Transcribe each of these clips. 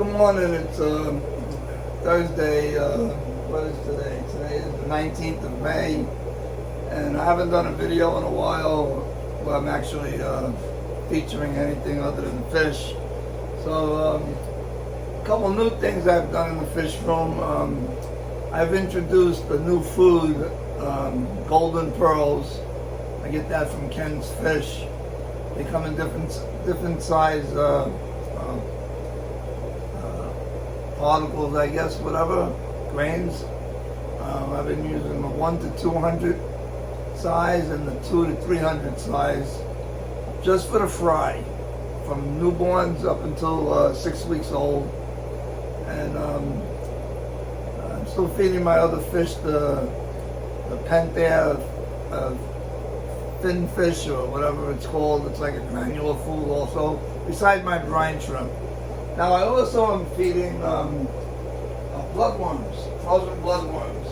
good morning. It's Thursday. What is today? Today is the 19th of May, and I haven't done a video in a while where I'm actually featuring anything other than fish. So a couple new things I've done in the fish room. I've introduced a new food, golden pearls. I get that from Ken's Fish. They come in different size particles, I guess, whatever, grains. I've been using the 1 to 200 size and the 2 to 300 size just for the fry, from newborns up until 6 weeks old. And I'm still feeding my other fish the Pentair fin fish or whatever it's called. It's like a granular food also, besides my brine shrimp. Now I also am feeding bloodworms, frozen bloodworms.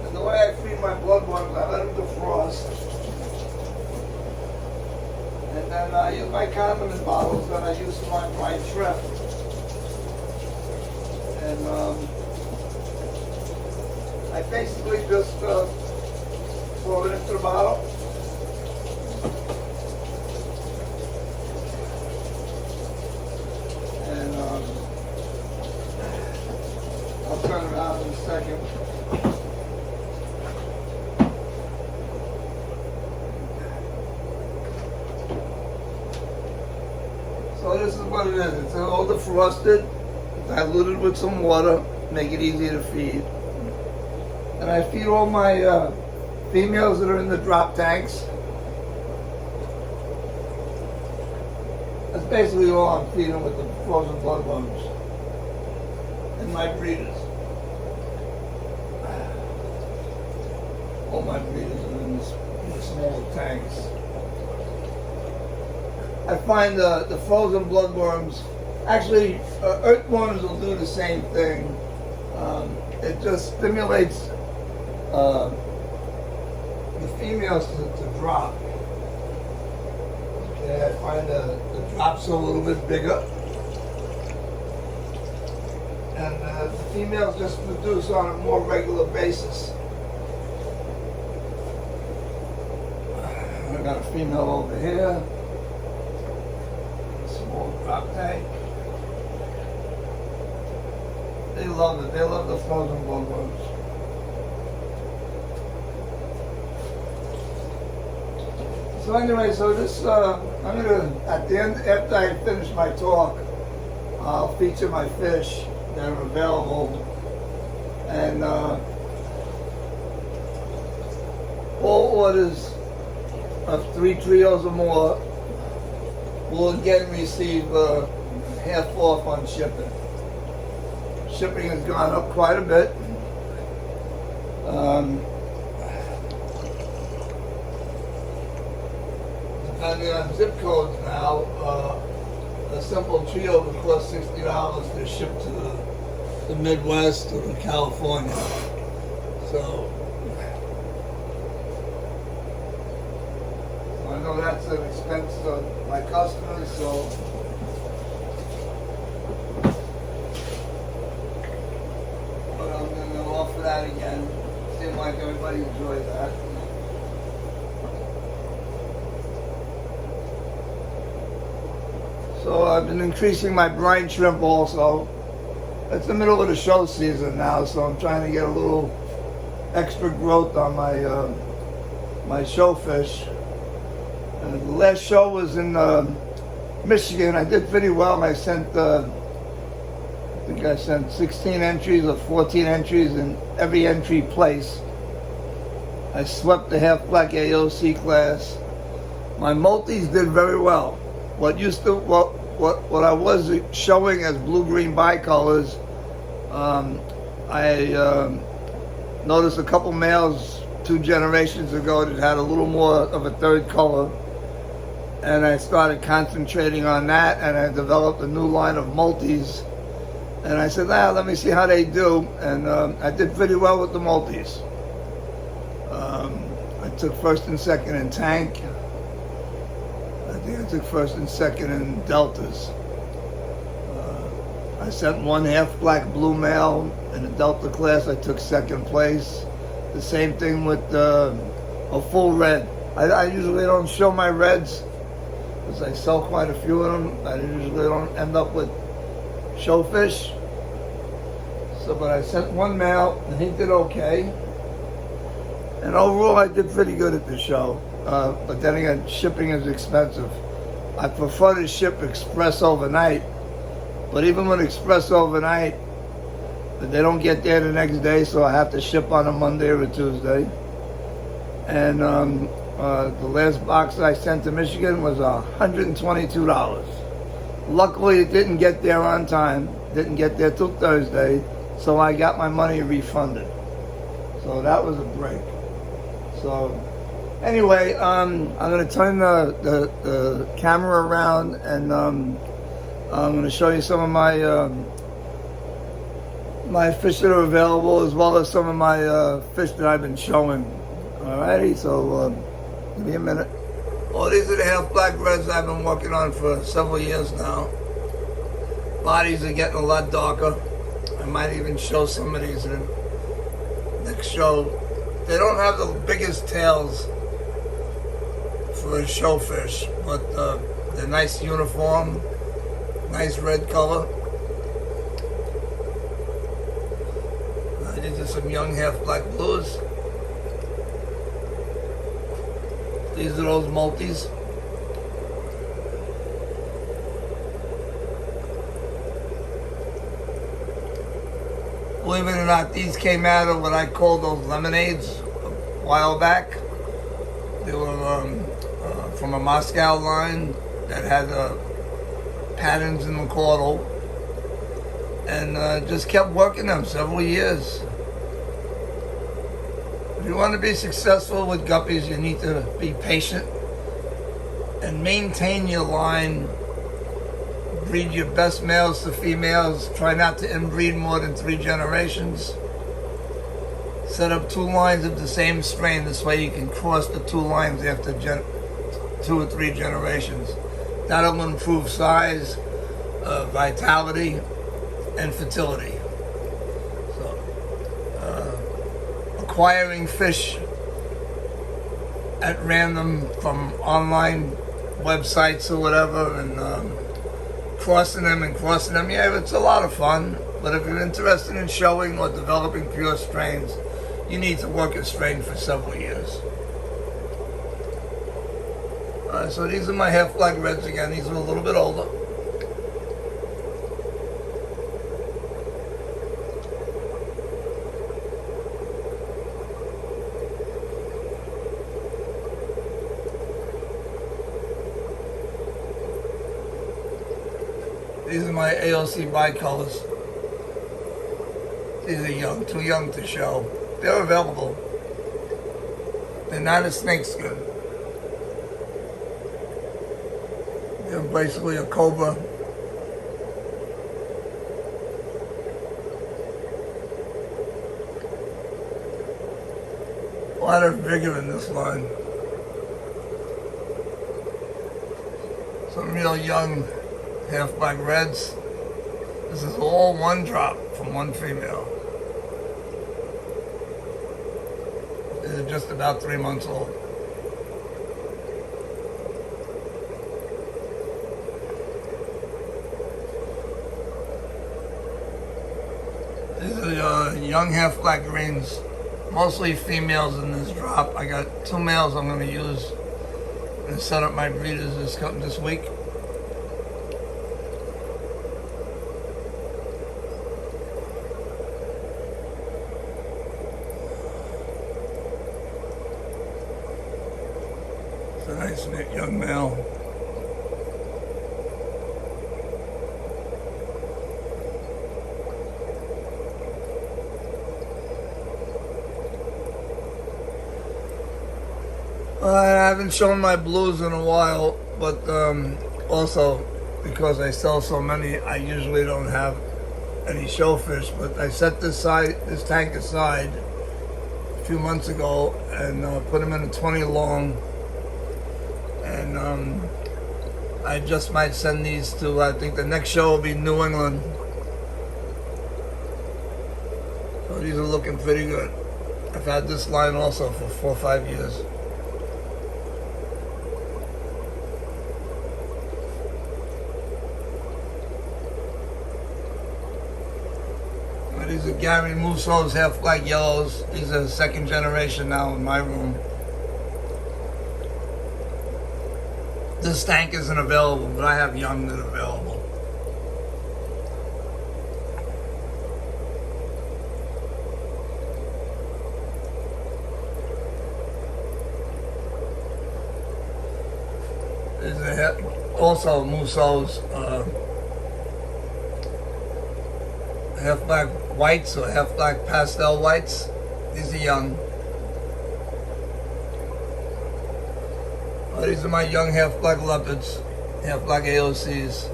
And the way I feed my bloodworms, I let them defrost. And then I use my condiment bottles that I use for my brine shrimp. And I basically just throw it into the bottle. And I'll turn it around in a second. So this is what it is. It's all defrosted, diluted with some water, make it easier to feed. And I feed all my females that are in the drop tanks. That's basically all I'm feeding with the frozen bloodworms and my breeders. All my breeders are in the smaller tanks. I find the frozen bloodworms, actually earthworms will do the same thing. It just stimulates the females to drop. Okay, I find the drops a little bit bigger, and the females just produce on a more regular basis. I got a female over here, a small drop tank. They love it. They love the frozen bloodworms. So anyway, so this, I'm gonna, at the end, after I finish my talk, I'll feature my fish that are available. And all orders of 3 trios or more will again receive half off on shipping. Shipping has gone up quite a bit. Depending on zip codes now, a simple trio would cost $60 to ship to the Midwest or to California. So I know that's an expense to my customers, so but I'm going to offer that again. Seems like everybody enjoys that. So I've been increasing my brine shrimp also. It's the middle of the show season now, so I'm trying to get a little extra growth on my my show fish. And the last show was in Michigan. I did pretty well. I sent, I think I sent 16 entries or 14 entries in every entry place. I swept the half black AOC class. My multis did very well. What I was showing as blue-green bicolors, I noticed a couple males 2 generations ago that had a little more of a third color, and I started concentrating on that, and I developed a new line of multis, and I said, let me see how they do, and I did pretty well with the multis. I took first and second in tank. I think I took first and second in deltas. I sent one half black blue male in the Delta class. I took second place. The same thing with a full red. I usually don't show my reds because I sell quite a few of them. I usually don't end up with showfish. So, but I sent one male and he did okay. And overall, I did pretty good at the show. But then again, shipping is expensive. I prefer to ship express overnight. But even with express overnight, they don't get there the next day, so I have to ship on a Monday or a Tuesday. And the last box I sent to Michigan was $122. Luckily, it didn't get there on time. Didn't get there till Thursday, so I got my money refunded. So that was a break. So anyway, I'm going to turn the camera around, and I'm going to show you some of my my fish that are available, as well as some of my fish that I've been showing. Alrighty, so give me a minute. Well, these are the half black reds I've been working on for several years now. Bodies are getting a lot darker. I might even show some of these in the next show. They don't have the biggest tails for a showfish, but they're nice uniform, nice red color. These are some young half black blues. These are those multis. Believe it or not, these came out of what I call those lemonades a while back. They were from a Moscow line that had patterns in the caudal, and just kept working them several years. If you want to be successful with guppies, you need to be patient and maintain your line. Breed your best males to females. Try not to inbreed more than 3 generations. Set up 2 lines of the same strain. This way you can cross the 2 lines after 2 or 3 generations. That'll improve size, vitality, and fertility. Acquiring fish at random from online websites or whatever, and crossing them, yeah, it's a lot of fun. But if you're interested in showing or developing pure strains, you need to work a strain for several years. So these are my half black reds again. These are a little bit older. These are my AOC bicolors. These are young, too young to show. They're available. They're not a snakeskin. They're basically a cobra. A lot of vigor in this line. Some real young half black reds. This is all one drop from one female. These are just about 3 months old. These are young half black greens, mostly females in this drop. I got 2 males I'm going to use. I'm going to set up my breeders this week. It's a nice young male. I haven't shown my blues in a while, but also because I sell so many, I usually don't have any showfish. But I set this tank aside a few months ago and put them in a 20 long. And I just might send these to, I think the next show will be New England. So these are looking pretty good. I've had this line also for 4 or 5 years. These are Gary Musso's half black yellows. These are second generation now in my room. This tank isn't available, but I have young that are available. These are also Musso's half black whites or half black pastel whites. These are young. These are my young half black leopards, half black AOCs.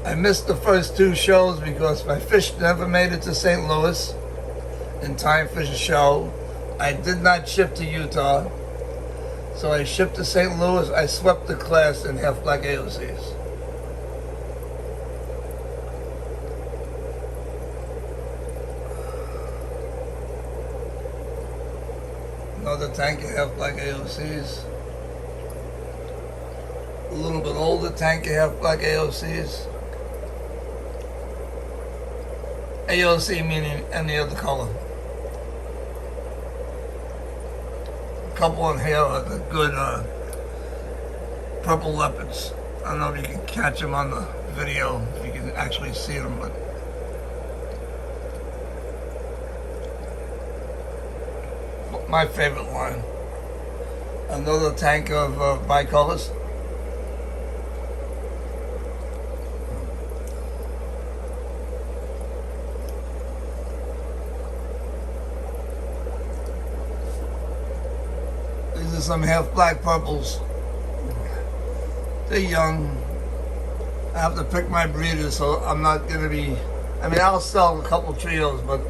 I missed the first 2 shows because my fish never made it to St. Louis in time for the show. I did not ship to Utah, so I shipped to St. Louis. I swept the class in half black AOCs. Another tank of half black AOCs. A little bit older tank of half black AOCs. AOC meaning any other color. A couple in here are the good purple leopards. I don't know if you can catch them on the video, if you can actually see them, but my favorite line. Another tank of bicolors. These are some half black purples. They're young. I have to pick my breeders, so I'm not going to be... I mean, I'll sell a couple trios, but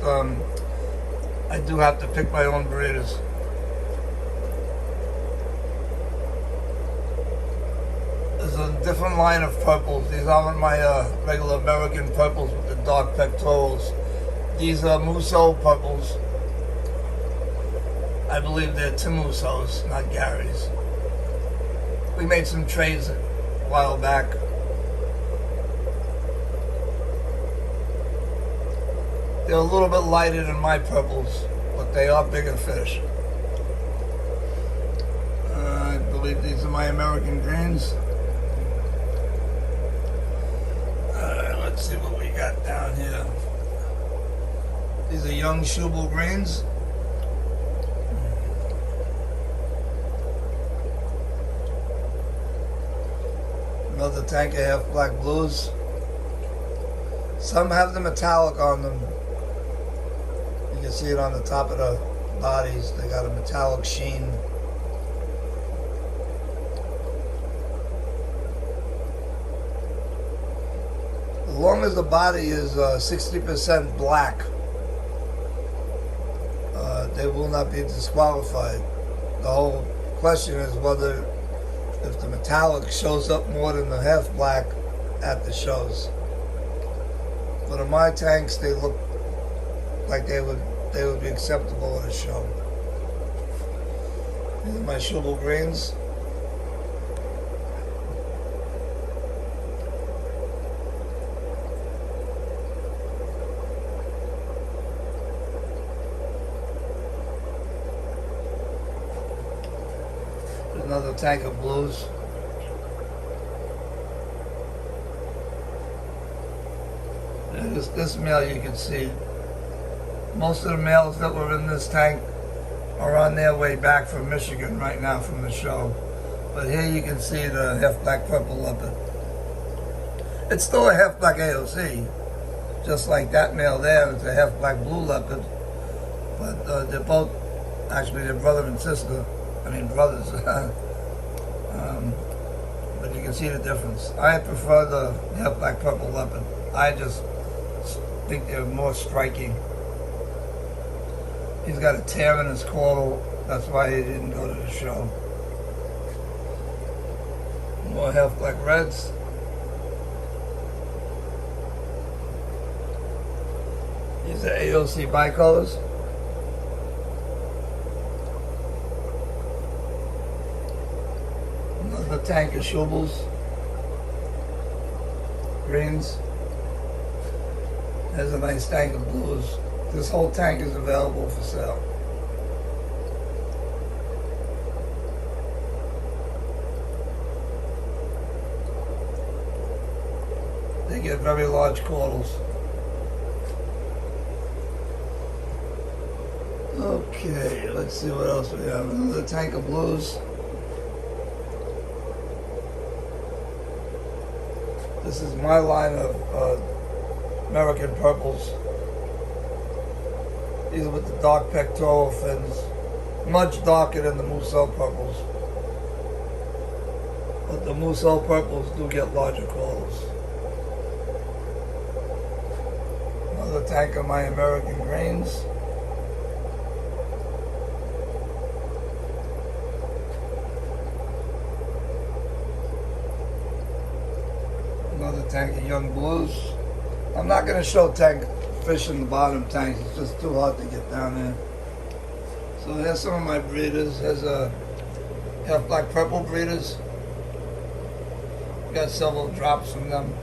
I do have to pick my own breeders. There's a different line of purples. These aren't my regular American purples with the dark pectorals. These are Musso purples. I believe they're Tim Musso's, not Gary's. We made some trades a while back. They're a little bit lighter than my purples, but they are bigger fish. I believe these are my American greens. Let's see what we got down here. These are young Schubel greens. Another tank of half black blues. Some have the metallic on them. You can see it on the top of the bodies. They got a metallic sheen. As long as the body is 60% black, they will not be disqualified. The whole question is whether if the metallic shows up more than the half black at the shows. But in my tanks, they look like they would be acceptable at a show. These are my Schubel greens. Another tank of blues. And this male, you can see most of the males that were in this tank are on their way back from Michigan right now from the show. But here you can see the half black purple leopard. It's still a half black AOC, just like that male there. It's a half black blue leopard. But they're both, actually they're brother and sister. I mean brothers. But you can see the difference. I prefer the half black purple leopard. I just think they're more striking. He's got a tear in his caudal. That's why he didn't go to the show. More half black reds. These are AOC bicolors. Another tank of Schubels. Greens. There's a nice tank of blues. This whole tank is available for sale. They get very large caudals. Okay, let's see what else we have. Another tank of blues. This is my line of American purples. These are with the dark pectoral fins. Much darker than the Moussel purples. But the Moussel purples do get larger caudals. Another tank of my American grains. Another tank of young blues. I'm not going to show tank fish in the bottom tanks. It's just too hard to get down there. So here's some of my breeders. There's a half black purple breeders. Got several drops from them.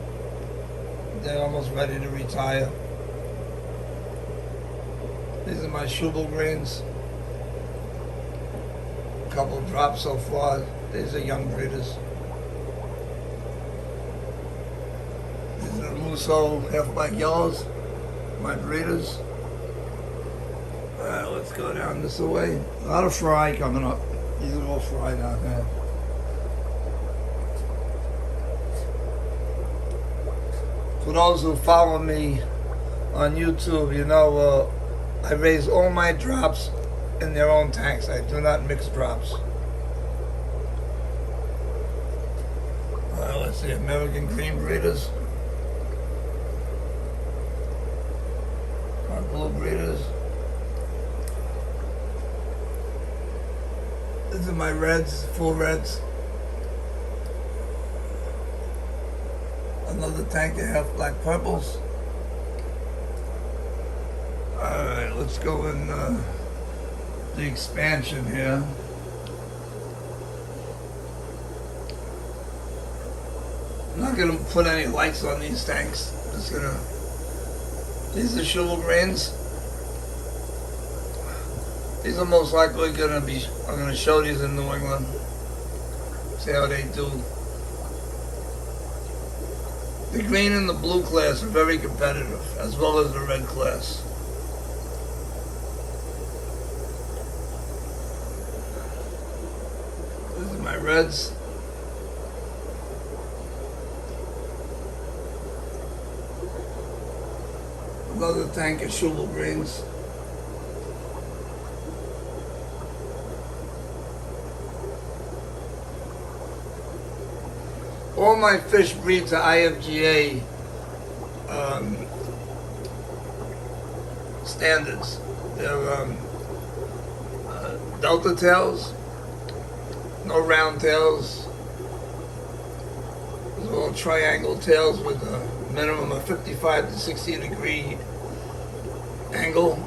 They're almost ready to retire. These are my Schubel greens. A couple drops so far. These are young breeders. These are the Musso half black yellows, my breeders. Alright, let's go down this way. A lot of fry coming up. These are all fry down there. For those who follow me on YouTube, you know I raise all my drops in their own tanks. I do not mix drops. Let's see, American green breeders. Our blue breeders. These are my reds, full reds. Another tank of half black purples. Alright, let's go in the expansion here. I'm not going to put any lights on these tanks. I'm just going to... These are Schubel grains. These are most likely going to be... I'm going to show these in New England. See how they do. The green and the blue class are very competitive, as well as the red class. These are my reds. Another tank of Schubel greens. All my fish breeds are IFGA standards. They're delta tails, no round tails. They're all triangle tails with a minimum of 55 to 60 degree angle.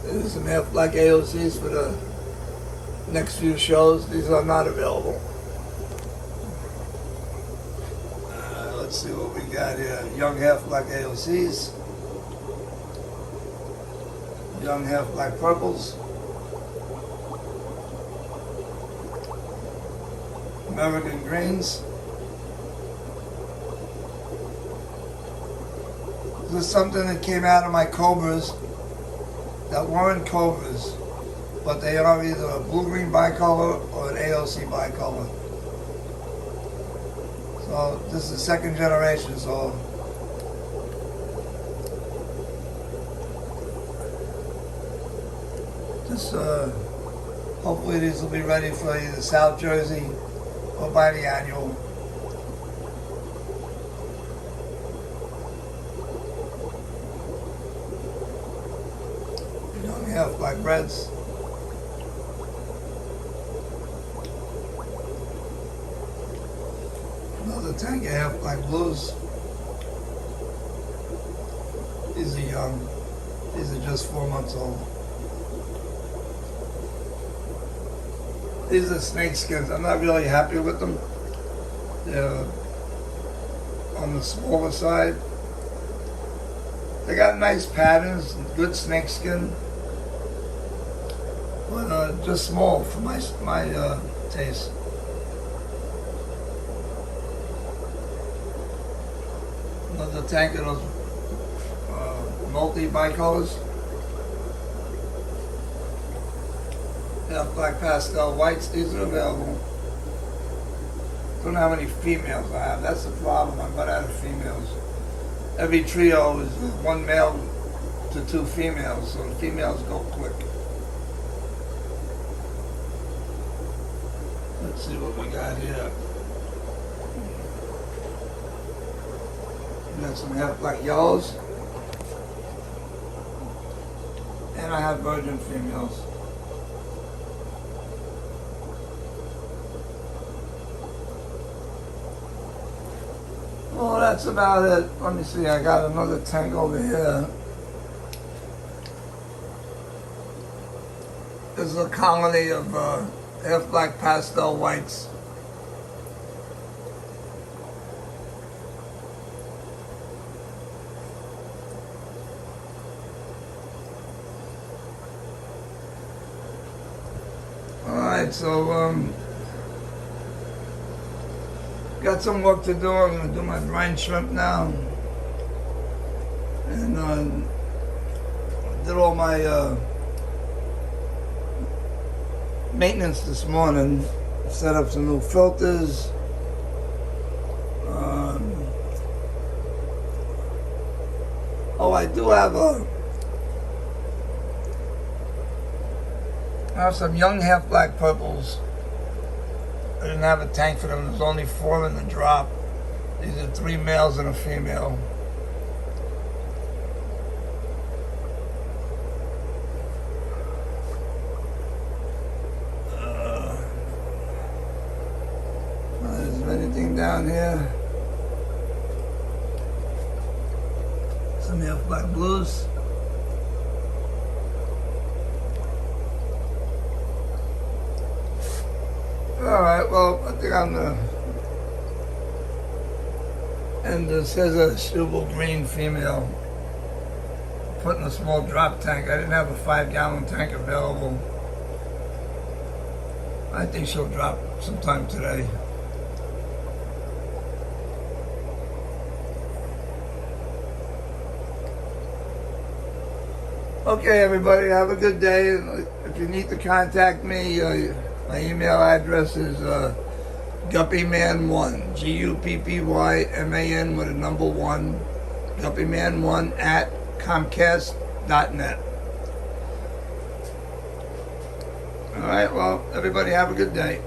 There's some half black AOCs for the next few shows. These are not available. Let's see what we got here. Young half black AOCs. Young half black purples. American greens. This is something that came out of my cobras that weren't cobras, but they are either a blue-green bicolor or an AOC bicolor. So this is second generation, so just hopefully these will be ready for either South Jersey or by the annual. Young half black reds. Another tank of half black blues. These are young. These are just 4 months old. These are snake skins. I'm not really happy with them. They're on the smaller side. They got nice patterns, good snake skin, but just small for my taste. Another tank of those multi-bicolors. They have black pastel whites. These are available. Don't know how many females I have. That's the problem. I'm not out of females. Every trio is 1 male to 2 females, so the females go quick. Let's see what we got here. We got some half black yellows. And I have virgin females. Well, that's about it. Let me see, I got another tank over here. There's a colony of half black pastel whites. Alright, so got some work to do. I'm going to do my brine shrimp now. And did all my maintenance this morning. Set up some new filters. Oh, I do have some young half black purples. I didn't have a tank for them. There's only 4 in the drop. These are 3 males and a female. Is there anything down here? Some half black blues. Alright, well, I think I'm gonna end this. Here's a Stubble green female. Put in a small drop tank. I didn't have a 5-gallon tank available. I think she'll drop sometime today. Okay, everybody, have a good day. If you need to contact me, my email address is guppyman1, Guppyman with a number 1, guppyman1 at comcast.net. All right, well, everybody have a good day.